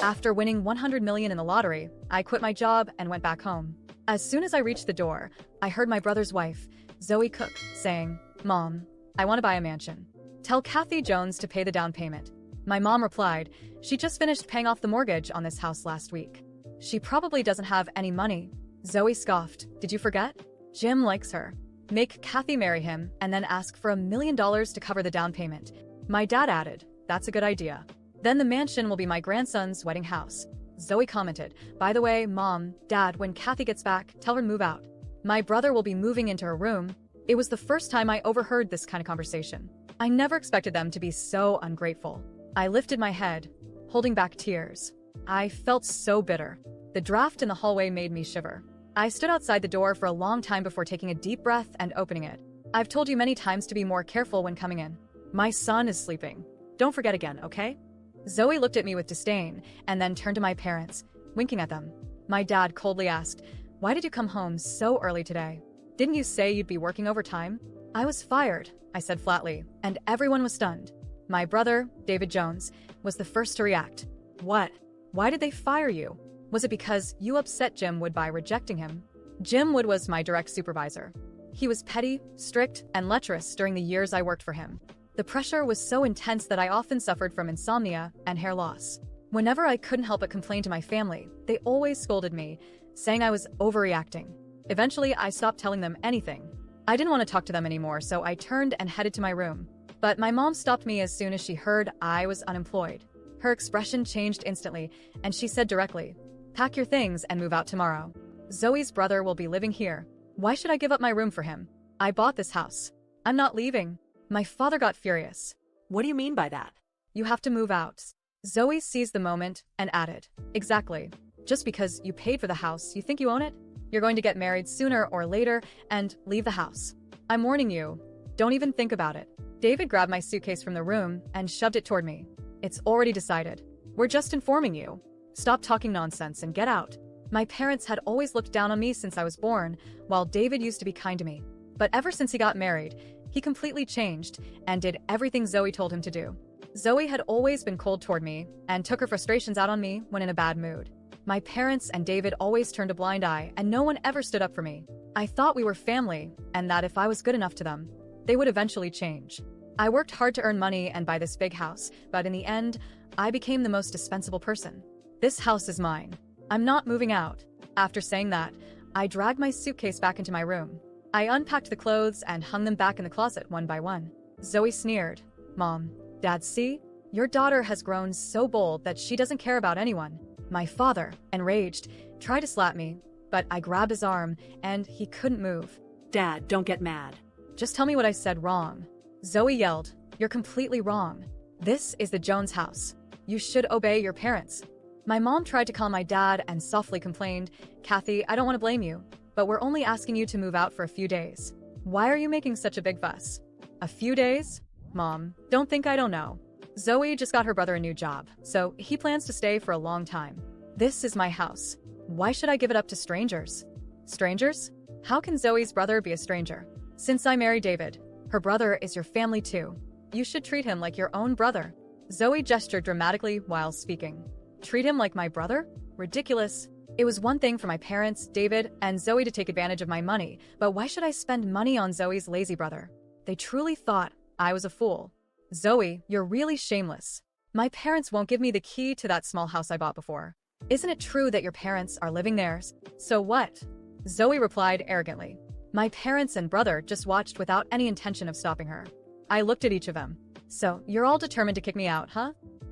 After winning 100 million in the lottery, I quit my job and went back home. As soon as I reached the door, I heard my brother's wife, Zoe Cook, saying, "Mom, I want to buy a mansion. Tell Kathy Jones to pay the down payment." My mom replied, "She just finished paying off the mortgage on this house last week. She probably doesn't have any money." Zoe scoffed, "Did you forget? Jim likes her. Make Kathy marry him and then ask for $1 million to cover the down payment." My dad added, "That's a good idea. Then the mansion will be my grandson's wedding house." Zoe commented, "By the way, Mom, Dad, when Kathy gets back, tell her to move out. My brother will be moving into her room." It was the first time I overheard this kind of conversation. I never expected them to be so ungrateful. I lifted my head, holding back tears. I felt so bitter. The draft in the hallway made me shiver. I stood outside the door for a long time before taking a deep breath and opening it. "I've told you many times to be more careful when coming in. My son is sleeping. Don't forget again, okay?" Zoe looked at me with disdain and then turned to my parents, winking at them. My dad coldly asked, "Why did you come home so early today? Didn't you say you'd be working overtime?" "I was fired," I said flatly, and everyone was stunned. My brother, David Jones, was the first to react. "What? Why did they fire you? Was it because you upset Jim Wood by rejecting him?" Jim Wood was my direct supervisor. He was petty, strict, and lecherous during the years I worked for him. The pressure was so intense that I often suffered from insomnia and hair loss. Whenever I couldn't help but complain to my family, they always scolded me, saying I was overreacting. Eventually, I stopped telling them anything. I didn't want to talk to them anymore, so I turned and headed to my room. But my mom stopped me as soon as she heard I was unemployed. Her expression changed instantly, and she said directly, "Pack your things and move out tomorrow. Zoe's brother will be living here. Why should I give up my room for him? I bought this house. I'm not leaving." My father got furious. What do you mean by that? "You have to move out." Zoe seized the moment and added, "Exactly. Just because you paid for the house, you think you own it? You're going to get married sooner or later and leave the house. I'm warning you. Don't even think about it." David grabbed my suitcase from the room and shoved it toward me. "It's already decided. We're just informing you. Stop talking nonsense and get out." My parents had always looked down on me since I was born, while David used to be kind to me. But ever since he got married, he completely changed and did everything Zoe told him to do. Zoe had always been cold toward me and took her frustrations out on me when in a bad mood. My parents and David always turned a blind eye, and no one ever stood up for me. I thought we were family, and that if I was good enough to them, they would eventually change. I worked hard to earn money and buy this big house, but in the end, I became the most dispensable person. "This house is mine. I'm not moving out." After saying that, I dragged my suitcase back into my room. I unpacked the clothes and hung them back in the closet one by one. Zoe sneered, "Mom, Dad, see? Your daughter has grown so bold that she doesn't care about anyone." My father, enraged, tried to slap me, but I grabbed his arm and he couldn't move. Dad, don't get mad. "Just tell me what I said wrong." Zoe yelled, "You're completely wrong. This is the Jones house. You should obey your parents." My mom tried to calm my dad and softly complained, "Kathy, I don't want to blame you, but we're only asking you to move out for a few days. Why are you making such a big fuss?" "A few days? Mom, don't think I don't know. Zoe just got her brother a new job, so he plans to stay for a long time. This is my house. Why should I give it up to strangers?" "Strangers? How can Zoe's brother be a stranger? Since I married David, her brother is your family too. You should treat him like your own brother." Zoe gestured dramatically while speaking. "Treat him like my brother? Ridiculous." It was one thing for my parents, David, and Zoe to take advantage of my money, but why should I spend money on Zoe's lazy brother? They truly thought I was a fool. "Zoe, you're really shameless. My parents won't give me the key to that small house I bought before. Isn't it true that your parents are living there? So what?" Zoe replied arrogantly. My parents and brother just watched without any intention of stopping her. I looked at each of them. "So, you're all determined to kick me out, huh?"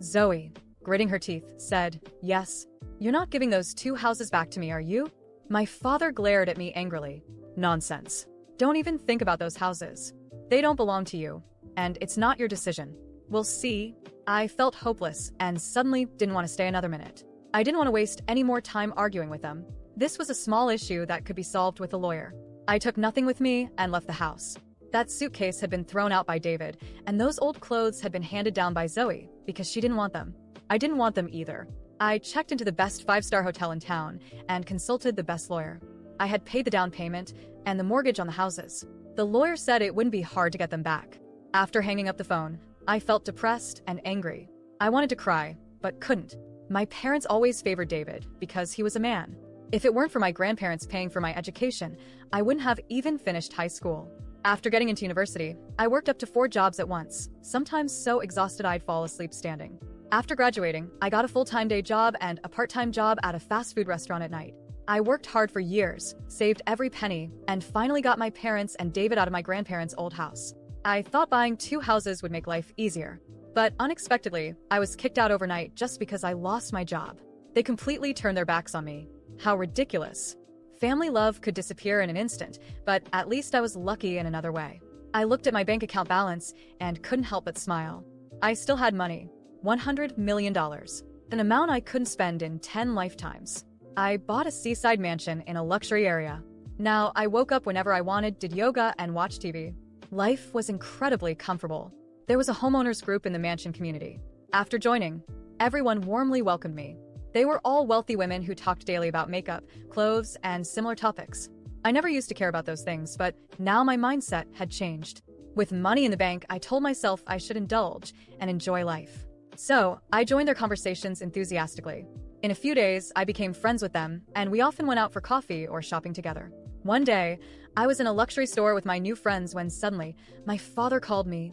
Zoe, gritting her teeth, said, "Yes. You're not giving those 2 houses back to me, are you?" My father glared at me angrily. "Nonsense. Don't even think about those houses. They don't belong to you, and it's not your decision. We'll see." I felt hopeless and suddenly didn't want to stay another minute. I didn't want to waste any more time arguing with them. This was a small issue that could be solved with a lawyer. I took nothing with me and left the house. That suitcase had been thrown out by David, and those old clothes had been handed down by Zoe because she didn't want them. I didn't want them either. I checked into the best 5-star hotel in town and consulted the best lawyer. I had paid the down payment and the mortgage on the houses. The lawyer said it wouldn't be hard to get them back. After hanging up the phone, I felt depressed and angry. I wanted to cry, but couldn't. My parents always favored David because he was a man. If it weren't for my grandparents paying for my education, I wouldn't have even finished high school. After getting into university, I worked up to 4 jobs at once, sometimes so exhausted I'd fall asleep standing. After graduating, I got a full-time day job and a part-time job at a fast food restaurant at night. I worked hard for years, saved every penny, and finally got my parents and David out of my grandparents' old house. I thought buying 2 houses would make life easier. But unexpectedly, I was kicked out overnight just because I lost my job. They completely turned their backs on me. How ridiculous. Family love could disappear in an instant, but at least I was lucky in another way. I looked at my bank account balance and couldn't help but smile. I still had money. $100 million. An amount I couldn't spend in 10 lifetimes. I bought a seaside mansion in a luxury area. Now, I woke up whenever I wanted, did yoga, and watched TV. Life was incredibly comfortable. There was a homeowners group in the mansion community. After joining, everyone warmly welcomed me. They were all wealthy women who talked daily about makeup, clothes, and similar topics. I never used to care about those things, but now my mindset had changed. With money in the bank, I told myself I should indulge and enjoy life. So, I joined their conversations enthusiastically. In a few days, I became friends with them, and we often went out for coffee or shopping together. One day, I was in a luxury store with my new friends when suddenly, my father called me,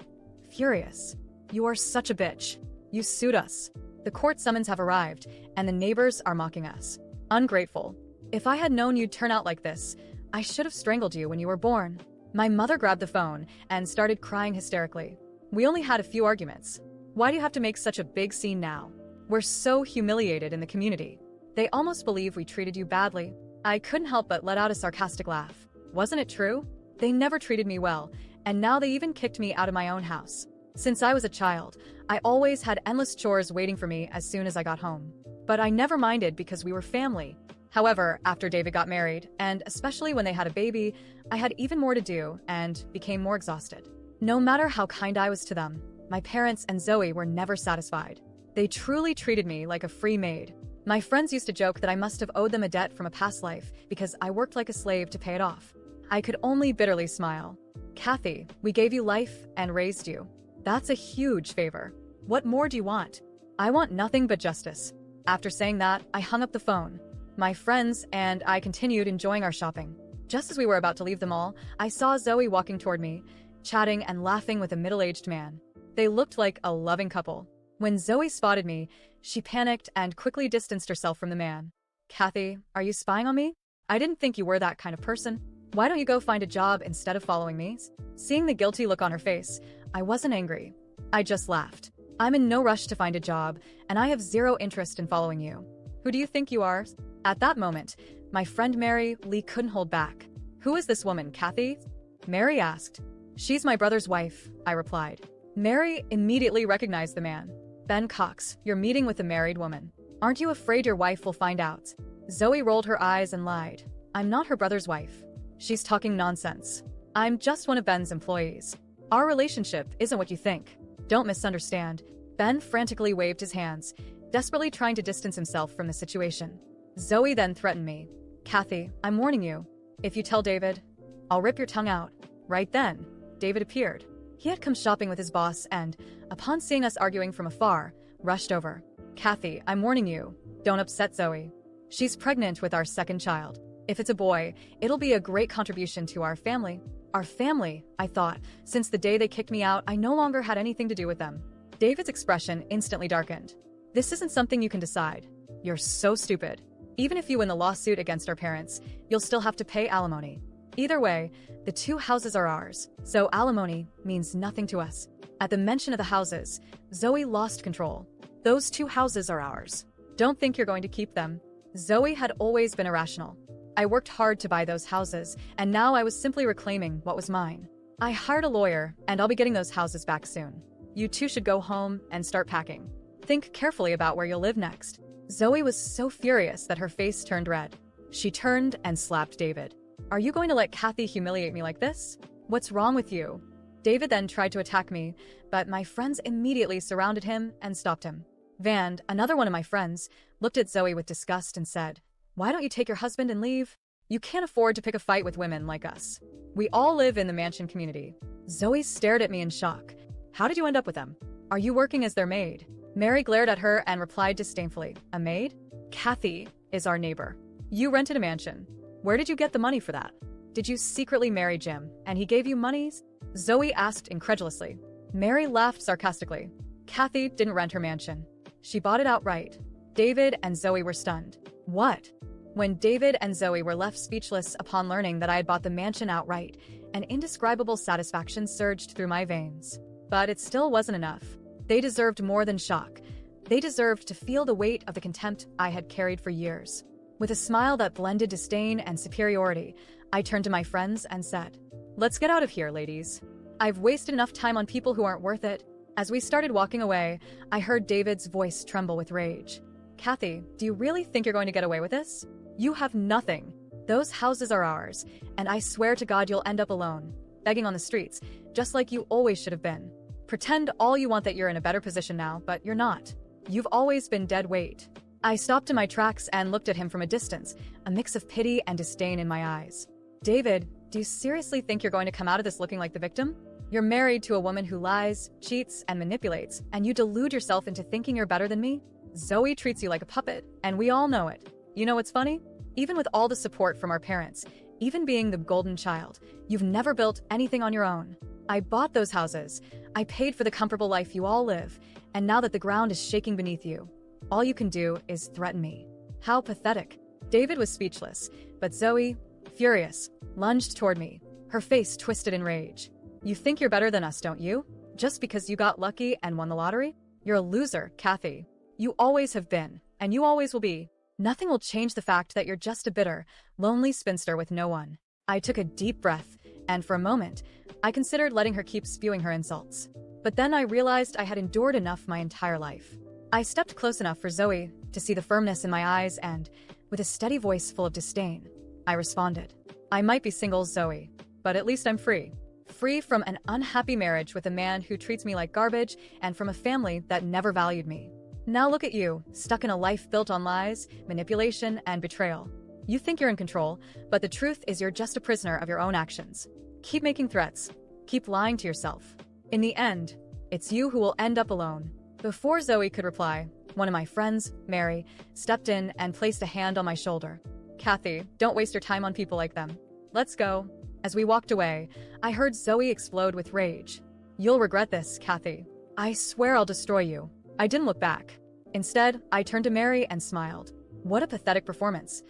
furious. "You are such a bitch. You sued us. The court summons have arrived, and the neighbors are mocking us. Ungrateful. If I had known you'd turn out like this, I should have strangled you when you were born." My mother grabbed the phone and started crying hysterically. "We only had a few arguments. Why do you have to make such a big scene now? We're so humiliated in the community. They almost believe we treated you badly." I couldn't help but let out a sarcastic laugh. Wasn't it true? They never treated me well, and now they even kicked me out of my own house. Since I was a child, I always had endless chores waiting for me as soon as I got home. But I never minded because we were family. However, after David got married, and especially when they had a baby, I had even more to do and became more exhausted. No matter how kind I was to them, my parents and Zoe were never satisfied. They truly treated me like a free maid. My friends used to joke that I must have owed them a debt from a past life because I worked like a slave to pay it off. I could only bitterly smile. "Kathy, we gave you life and raised you. That's a huge favor. What more do you want?" "I want nothing but justice." After saying that, I hung up the phone. My friends and I continued enjoying our shopping. Just as we were about to leave the mall, I saw Zoe walking toward me, chatting and laughing with a middle-aged man. They looked like a loving couple. When Zoe spotted me, she panicked and quickly distanced herself from the man. "Kathy, are you spying on me? I didn't think you were that kind of person. Why don't you go find a job instead of following me?" Seeing the guilty look on her face, I wasn't angry. I just laughed. "I'm in no rush to find a job, and I have zero interest in following you. Who do you think you are?" At that moment, my friend Mary Lee couldn't hold back. "Who is this woman, Kathy?" Mary asked. "She's my brother's wife," I replied. Mary immediately recognized the man. "Ben Cox, you're meeting with a married woman. Aren't you afraid your wife will find out?" Zoe rolled her eyes and lied. "I'm not her brother's wife. She's talking nonsense. I'm just one of Ben's employees. Our relationship isn't what you think. Don't misunderstand." Ben frantically waved his hands, desperately trying to distance himself from the situation. Zoe then threatened me. "Kathy, I'm warning you. If you tell David, I'll rip your tongue out." Right then, David appeared. He had come shopping with his boss and, upon seeing us arguing from afar, rushed over. "Kathy, I'm warning you. Don't upset Zoe. She's pregnant with our second child. If it's a boy, it'll be a great contribution to our family." Our family, I thought. Since the day they kicked me out, I no longer had anything to do with them. David's expression instantly darkened. "This isn't something you can decide. You're so stupid. Even if you win the lawsuit against our parents, you'll still have to pay alimony. Either way, the 2 houses are ours, so alimony means nothing to us." At the mention of the houses, Zoe lost control. "Those 2 houses are ours. Don't think you're going to keep them." Zoe had always been irrational. I worked hard to buy those houses, and now I was simply reclaiming what was mine. I hired a lawyer, and I'll be getting those houses back soon. You two should go home and start packing. Think carefully about where you'll live next. Zoe was so furious that her face turned red. She turned and slapped David. "Are you going to let Kathy humiliate me like this? What's wrong with you?" David then tried to attack me, but my friends immediately surrounded him and stopped him. Vand, another one of my friends, looked at Zoe with disgust and said, "Why don't you take your husband and leave? You can't afford to pick a fight with women like us. We all live in the mansion community." Zoe stared at me in shock. "How did you end up with them? Are you working as their maid?" Mary glared at her and replied disdainfully, "A maid? Kathy is our neighbor. You rented a mansion. Where did you get the money for that? Did you secretly marry Jim, and he gave you monies?" Zoe asked incredulously. Mary laughed sarcastically. Kathy didn't rent her mansion. She bought it outright. David and Zoe were stunned. What? When David and Zoe were left speechless upon learning that I had bought the mansion outright, an indescribable satisfaction surged through my veins. But it still wasn't enough. They deserved more than shock. They deserved to feel the weight of the contempt I had carried for years. With a smile that blended disdain and superiority, I turned to my friends and said, "Let's get out of here, ladies. I've wasted enough time on people who aren't worth it." As we started walking away, I heard David's voice tremble with rage. "Kathy, do you really think you're going to get away with this? You have nothing. Those houses are ours, and I swear to God you'll end up alone, begging on the streets, just like you always should have been. Pretend all you want that you're in a better position now, but you're not. You've always been dead weight." I stopped in my tracks and looked at him from a distance, a mix of pity and disdain in my eyes. "David, do you seriously think you're going to come out of this looking like the victim? You're married to a woman who lies, cheats, and manipulates, and you delude yourself into thinking you're better than me? Zoe treats you like a puppet, and we all know it. You know what's funny? Even with all the support from our parents, even being the golden child, you've never built anything on your own. I bought those houses. I paid for the comfortable life you all live, and now that the ground is shaking beneath you, all you can do is threaten me. How pathetic." David was speechless, but Zoe, furious, lunged toward me, her face twisted in rage. "You think you're better than us, don't you? Just because you got lucky and won the lottery? You're a loser, Kathy. You always have been, and you always will be. Nothing will change the fact that you're just a bitter, lonely spinster with no one." I took a deep breath, and for a moment, I considered letting her keep spewing her insults. But then I realized I had endured enough my entire life. I stepped close enough for Zoe to see the firmness in my eyes and, with a steady voice full of disdain, I responded, "I might be single, Zoe, but at least I'm free. Free from an unhappy marriage with a man who treats me like garbage and from a family that never valued me. Now look at you, stuck in a life built on lies, manipulation, and betrayal. You think you're in control, but the truth is you're just a prisoner of your own actions. Keep making threats. Keep lying to yourself. In the end, it's you who will end up alone." Before Zoe could reply, one of my friends, Mary, stepped in and placed a hand on my shoulder. "Kathy, don't waste your time on people like them. Let's go." As we walked away, I heard Zoe explode with rage. "You'll regret this, Kathy. I swear I'll destroy you." I didn't look back. Instead, I turned to Mary and smiled. What a pathetic performance.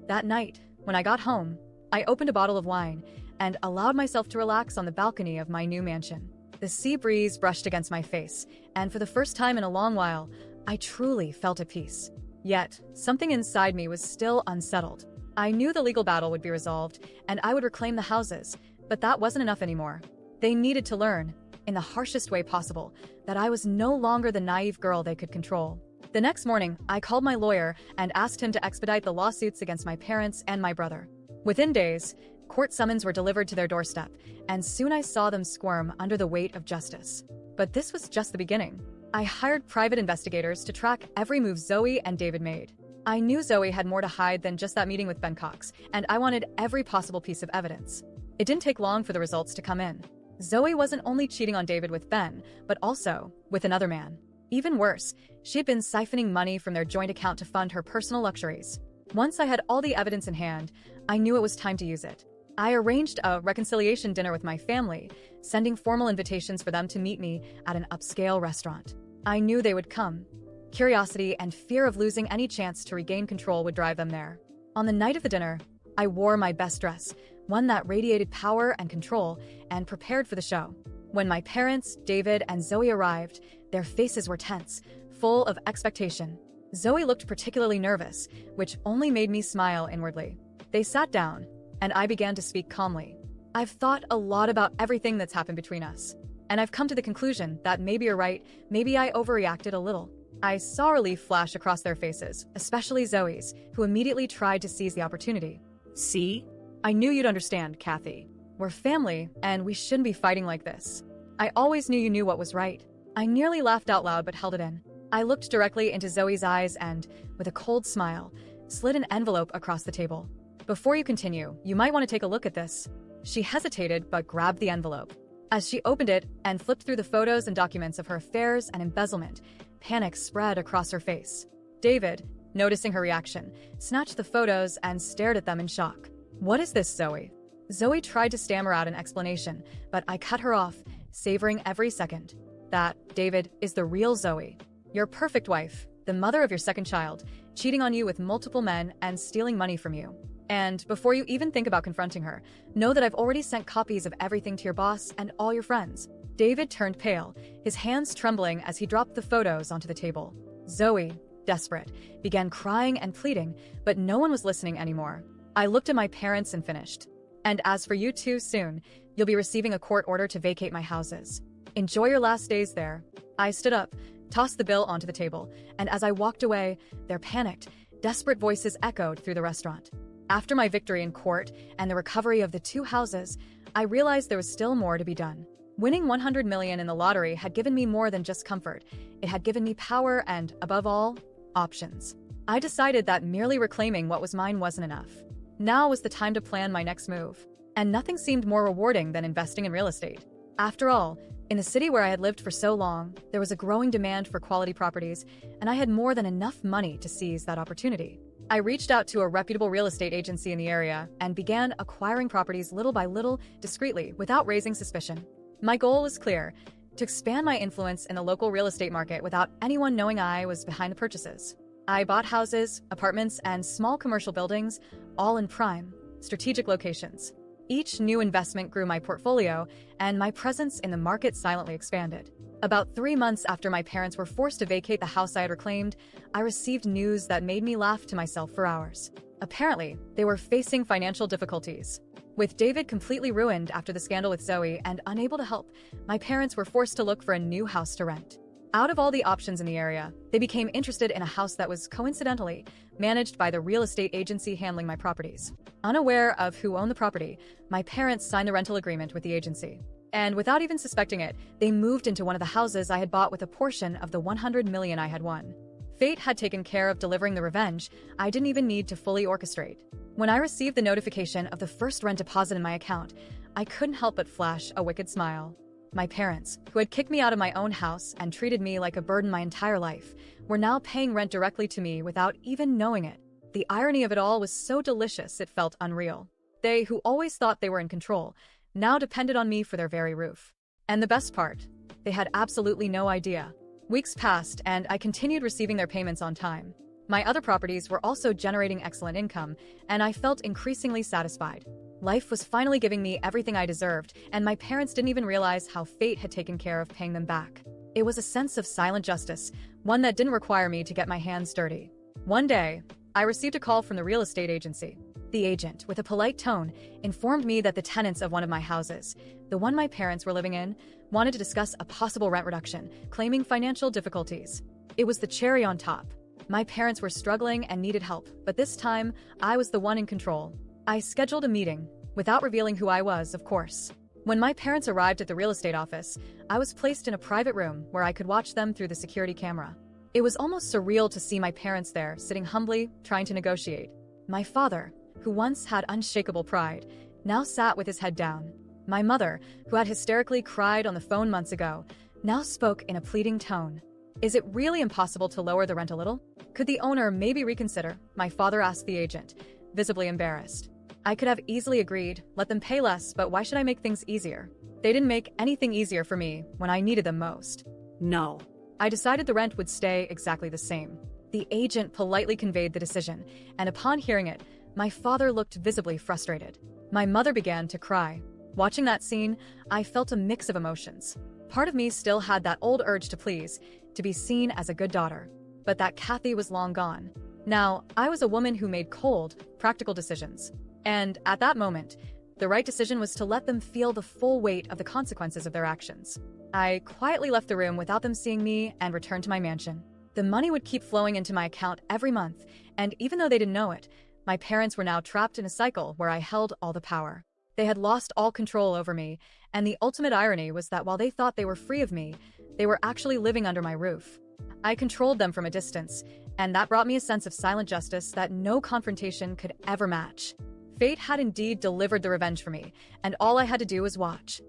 That night, when I got home, I opened a bottle of wine and allowed myself to relax on the balcony of my new mansion. The sea breeze brushed against my face, and for the first time in a long while, I truly felt at peace. Yet, something inside me was still unsettled. I knew the legal battle would be resolved, and I would reclaim the houses, but that wasn't enough anymore. They needed to learn, in the harshest way possible, that I was no longer the naive girl they could control. The next morning, I called my lawyer and asked him to expedite the lawsuits against my parents and my brother. Within days, court summons were delivered to their doorstep, and soon I saw them squirm under the weight of justice. But this was just the beginning. I hired private investigators to track every move Zoe and David made. I knew Zoe had more to hide than just that meeting with Ben Cox, and I wanted every possible piece of evidence. It didn't take long for the results to come in. Zoe wasn't only cheating on David with Ben, but also with another man. Even worse, she had been siphoning money from their joint account to fund her personal luxuries. Once I had all the evidence in hand, I knew it was time to use it. I arranged a reconciliation dinner with my family, sending formal invitations for them to meet me at an upscale restaurant. I knew they would come. Curiosity and fear of losing any chance to regain control would drive them there. On the night of the dinner, I wore my best dress, one that radiated power and control, and prepared for the show. When my parents, David, and Zoe arrived, their faces were tense, full of expectation. Zoe looked particularly nervous, which only made me smile inwardly. They sat down, and I began to speak calmly. "I've thought a lot about everything that's happened between us, and I've come to the conclusion that maybe you're right, maybe I overreacted a little." I saw relief flash across their faces, especially Zoe's, who immediately tried to seize the opportunity. See? "I knew you'd understand, Kathy. We're family, and we shouldn't be fighting like this. I always knew you knew what was right." I nearly laughed out loud but held it in. I looked directly into Zoe's eyes and, with a cold smile, slid an envelope across the table. "Before you continue, you might want to take a look at this." She hesitated but grabbed the envelope. As she opened it and flipped through the photos and documents of her affairs and embezzlement, Panic spread across her face. David, noticing her reaction, snatched the photos and stared at them in shock. "What is this, Zoe?" Zoe tried to stammer out an explanation, but I cut her off, savoring every second. "That, David, is the real Zoe. Your perfect wife, the mother of your second child, cheating on you with multiple men and stealing money from you. And before you even think about confronting her, know that I've already sent copies of everything to your boss and all your friends." David turned pale, his hands trembling as he dropped the photos onto the table. Zoe, desperate, began crying and pleading, but no one was listening anymore. I looked at my parents and finished. "And as for you two, soon, you'll be receiving a court order to vacate my houses. Enjoy your last days there." I stood up, tossed the bill onto the table, and as I walked away, their panicked, desperate voices echoed through the restaurant. After my victory in court and the recovery of the two houses, I realized there was still more to be done. Winning $100 million in the lottery had given me more than just comfort. It had given me power and, above all, options. I decided that merely reclaiming what was mine wasn't enough. Now was the time to plan my next move. And nothing seemed more rewarding than investing in real estate. After all, in the city where I had lived for so long, there was a growing demand for quality properties, and I had more than enough money to seize that opportunity. I reached out to a reputable real estate agency in the area and began acquiring properties little by little, discreetly, without raising suspicion. My goal was clear: to expand my influence in the local real estate market without anyone knowing I was behind the purchases. I bought houses, apartments, and small commercial buildings, all in prime, strategic locations. Each new investment grew my portfolio, and my presence in the market silently expanded. About 3 months after my parents were forced to vacate the house I had reclaimed, I received news that made me laugh to myself for hours. Apparently, they were facing financial difficulties. With David completely ruined after the scandal with Zoe and unable to help, my parents were forced to look for a new house to rent. Out of all the options in the area, they became interested in a house that was, coincidentally, managed by the real estate agency handling my properties. Unaware of who owned the property, my parents signed the rental agreement with the agency. And without even suspecting it, they moved into one of the houses I had bought with a portion of the $100 million I had won. Fate had taken care of delivering the revenge I didn't even need to fully orchestrate. When I received the notification of the first rent deposit in my account, I couldn't help but flash a wicked smile. My parents, who had kicked me out of my own house and treated me like a burden my entire life, were now paying rent directly to me without even knowing it. The irony of it all was so delicious it felt unreal. They, who always thought they were in control, now depended on me for their very roof. And the best part, they had absolutely no idea. Weeks passed, and I continued receiving their payments on time. My other properties were also generating excellent income, and I felt increasingly satisfied. Life was finally giving me everything I deserved, and my parents didn't even realize how fate had taken care of paying them back. It was a sense of silent justice, one that didn't require me to get my hands dirty. One day, I received a call from the real estate agency. The agent, with a polite tone, informed me that the tenants of one of my houses, the one my parents were living in, wanted to discuss a possible rent reduction, claiming financial difficulties. It was the cherry on top. My parents were struggling and needed help, but this time, I was the one in control. I scheduled a meeting, without revealing who I was, of course. When my parents arrived at the real estate office, I was placed in a private room where I could watch them through the security camera. It was almost surreal to see my parents there, sitting humbly, trying to negotiate. My father, who once had unshakable pride, now sat with his head down. My mother, who had hysterically cried on the phone months ago, now spoke in a pleading tone. "Is it really impossible to lower the rent a little? Could the owner maybe reconsider?" my father asked the agent, visibly embarrassed. I could have easily agreed, let them pay less, but why should I make things easier? They didn't make anything easier for me when I needed them most. No. I decided the rent would stay exactly the same. The agent politely conveyed the decision, and upon hearing it, my father looked visibly frustrated. My mother began to cry. Watching that scene, I felt a mix of emotions. Part of me still had that old urge to please, to be seen as a good daughter. But that Kathy was long gone. Now, I was a woman who made cold, practical decisions. And at that moment, the right decision was to let them feel the full weight of the consequences of their actions. I quietly left the room without them seeing me and returned to my mansion. The money would keep flowing into my account every month, and even though they didn't know it, my parents were now trapped in a cycle where I held all the power. They had lost all control over me, and the ultimate irony was that while they thought they were free of me, they were actually living under my roof. I controlled them from a distance, and that brought me a sense of silent justice that no confrontation could ever match. Fate had indeed delivered the revenge for me, and all I had to do was watch.